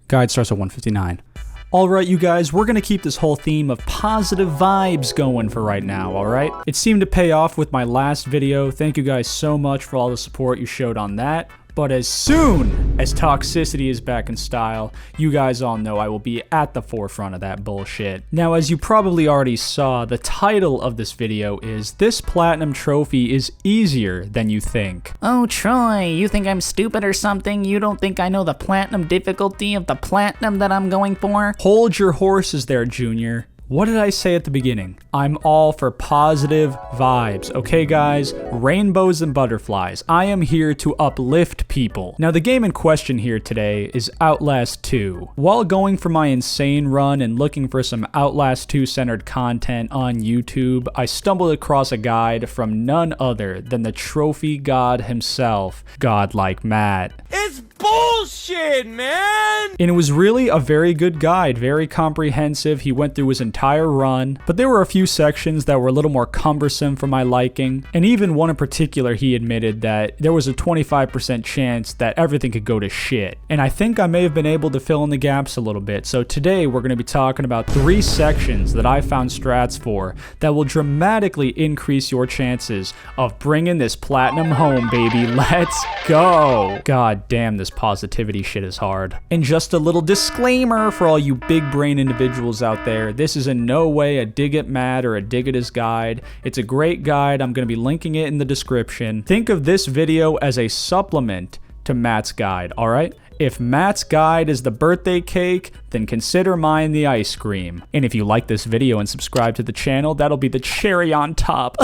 Guide starts at 159. Alright you guys, we're gonna keep this whole theme of positive vibes going for right now, alright? It seemed to pay off with my last video. Thank you guys so much for all the support you showed on that. But as soon as toxicity is back in style, you guys all know I will be at the forefront of that bullshit. Now, as you probably already saw, the title of this video is "This Platinum Trophy is Easier Than You Think." Oh, Troy, you think I'm stupid or something? You don't think I know the platinum difficulty of the platinum that I'm going for? Hold your horses there, Junior. What did I say at the beginning? I'm all for positive vibes, okay guys? Rainbows and butterflies. I am here to uplift people. Now the game in question here today is Outlast 2. While going for my insane run and looking for some Outlast 2 centered content on YouTube, I stumbled across a guide from none other than the trophy god himself, Godlike Matt. It's bullshit, man! And it was really a very good guide, very comprehensive. He went through his entire run, but there were a few sections that were a little more cumbersome for my liking, and even one in particular he admitted that there was a 25% chance that everything could go to shit. And I think I may have been able to fill in the gaps a little bit, so today we're going to be talking about 3 sections that I found strats for that will dramatically increase your chances of bringing this platinum home, baby. Let's go! God damn, this positivity shit is hard. And just a little disclaimer for all you big brain individuals out there, this is in no way a dig at Matt or a dig at his guide. It's a great guide. I'm going to be linking it in the description. Think of this video as a supplement to Matt's guide, alright? If Matt's guide is the birthday cake, then consider mine the ice cream. And if you like this video and subscribe to the channel, that'll be the cherry on top.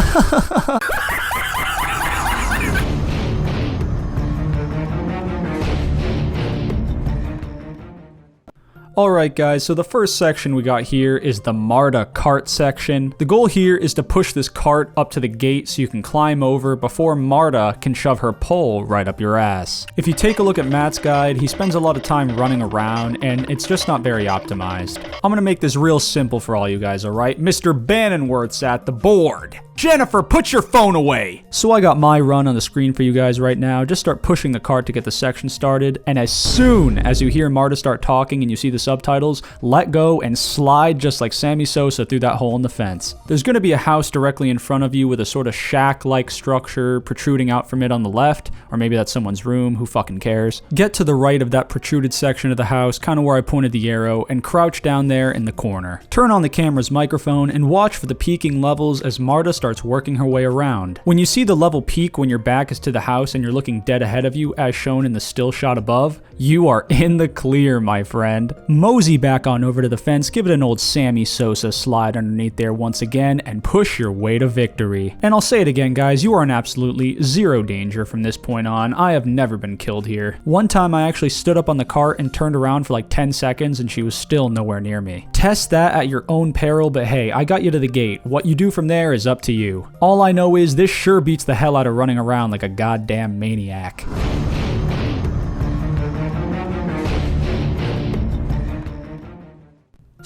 Alright guys, so the first section we got here is the Marta Cart section. The goal here is to push this cart up to the gate so you can climb over before Marta can shove her pole right up your ass. If you take a look at Matt's guide, he spends a lot of time running around and it's just not very optimized. I'm gonna make this real simple for all you guys, alright? Mr. Bannonworth's at the board. Jennifer, put your phone away! So I got my run on the screen for you guys right now. Just start pushing the cart to get the section started, and as soon as you hear Marta start talking and you see the subtitles, let go and slide just like Sammy Sosa through that hole in the fence. There's going to be a house directly in front of you with a sort of shack-like structure protruding out from it on the left, or maybe that's someone's room, who fucking cares. Get to the right of that protruded section of the house, kind of where I pointed the arrow, and crouch down there in the corner. Turn on the camera's microphone and watch for the peaking levels as Marta starts working her way around. When you see the level peak when your back is to the house and you're looking dead ahead of you as shown in the still shot above, you are in the clear, my friend. Mosey back on over to the fence, give it an old Sammy Sosa slide underneath there once again, and push your way to victory. And I'll say it again guys, you are in absolutely zero danger from this point on. I have never been killed here. One time I actually stood up on the cart and turned around for like 10 seconds and she was still nowhere near me. Test that at your own peril, but hey, I got you to the gate. What you do from there is up to you. All I know is this sure beats the hell out of running around like a goddamn maniac.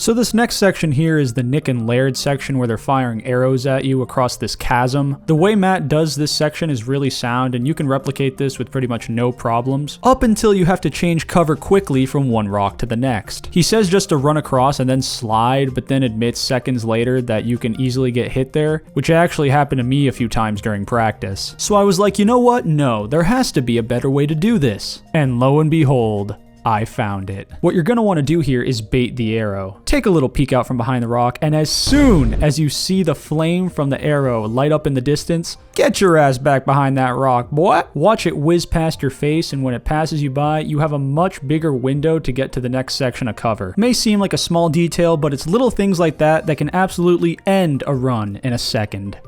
So this next section here is the Nick and Laird section where they're firing arrows at you across this chasm. The way Matt does this section is really sound and you can replicate this with pretty much no problems, up until you have to change cover quickly from one rock to the next. He says just to run across and then slide, but then admits seconds later that you can easily get hit there, which actually happened to me a few times during practice. So I was like, you know what? No, there has to be a better way to do this. And lo and behold, I found it. What you're going to want to do here is bait the arrow. Take a little peek out from behind the rock, and as soon as you see the flame from the arrow light up in the distance, get your ass back behind that rock, boy. Watch it whiz past your face, and when it passes you by, you have a much bigger window to get to the next section of cover. May seem like a small detail, but it's little things like that that can absolutely end a run in a second.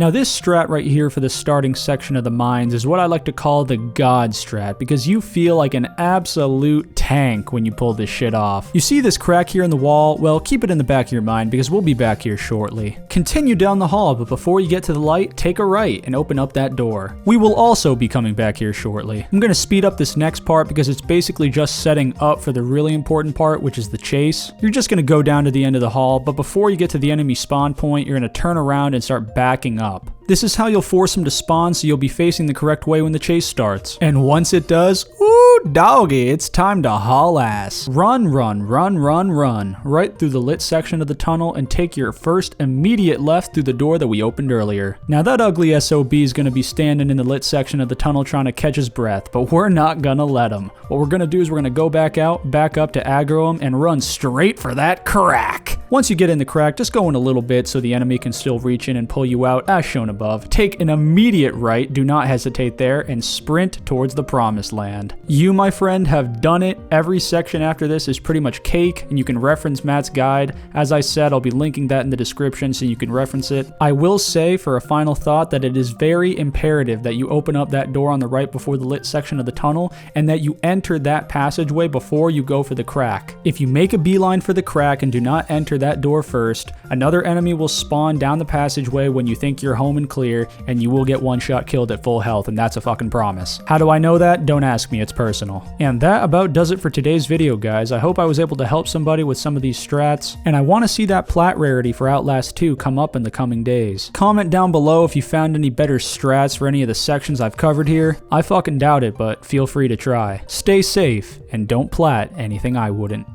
Now this strat right here for the starting section of the mines is what I like to call the God strat, because you feel like an absolute tank when you pull this shit off. You see this crack here in the wall? Well, keep it in the back of your mind because we'll be back here shortly. Continue down the hall, but before you get to the light, take a right and open up that door. We will also be coming back here shortly. I'm going to speed up this next part because it's basically just setting up for the really important part, which is the chase. You're just going to go down to the end of the hall, but before you get to the enemy spawn point, you're going to turn around and start backing up. This is how you'll force him to spawn so you'll be facing the correct way when the chase starts. And once it does, ooh, doggy, it's time to haul ass. Run, run, run, run, run, right through the lit section of the tunnel and take your first immediate left through the door that we opened earlier. Now that ugly SOB is going to be standing in the lit section of the tunnel trying to catch his breath, but we're not gonna let him. What we're gonna do is we're gonna go back out, back up to aggro him, and run straight for that crack. Once you get in the crack, just go in a little bit so the enemy can still reach in and pull you out, as shown above. Take an immediate right, do not hesitate there, and sprint towards the promised land. You, my friend, have done it. Every section after this is pretty much cake, and you can reference Matt's guide. As I said, I'll be linking that in the description so you can reference it. I will say, for a final thought, that it is very imperative that you open up that door on the right before the lit section of the tunnel, and that you enter that passageway before you go for the crack. If you make a beeline for the crack and do not enter that door first, another enemy will spawn down the passageway when you think you're home and clear, and you will get one shot killed at full health, and that's a fucking promise. How do I know that? Don't ask me, it's personal. And that about does it for today's video, guys. I hope I was able to help somebody with some of these strats, and I want to see that plat rarity for Outlast 2 come up in the coming days. Comment down below if you found any better strats for any of the sections I've covered here. I fucking doubt it, but feel free to try. Stay safe, and don't plat anything I wouldn't.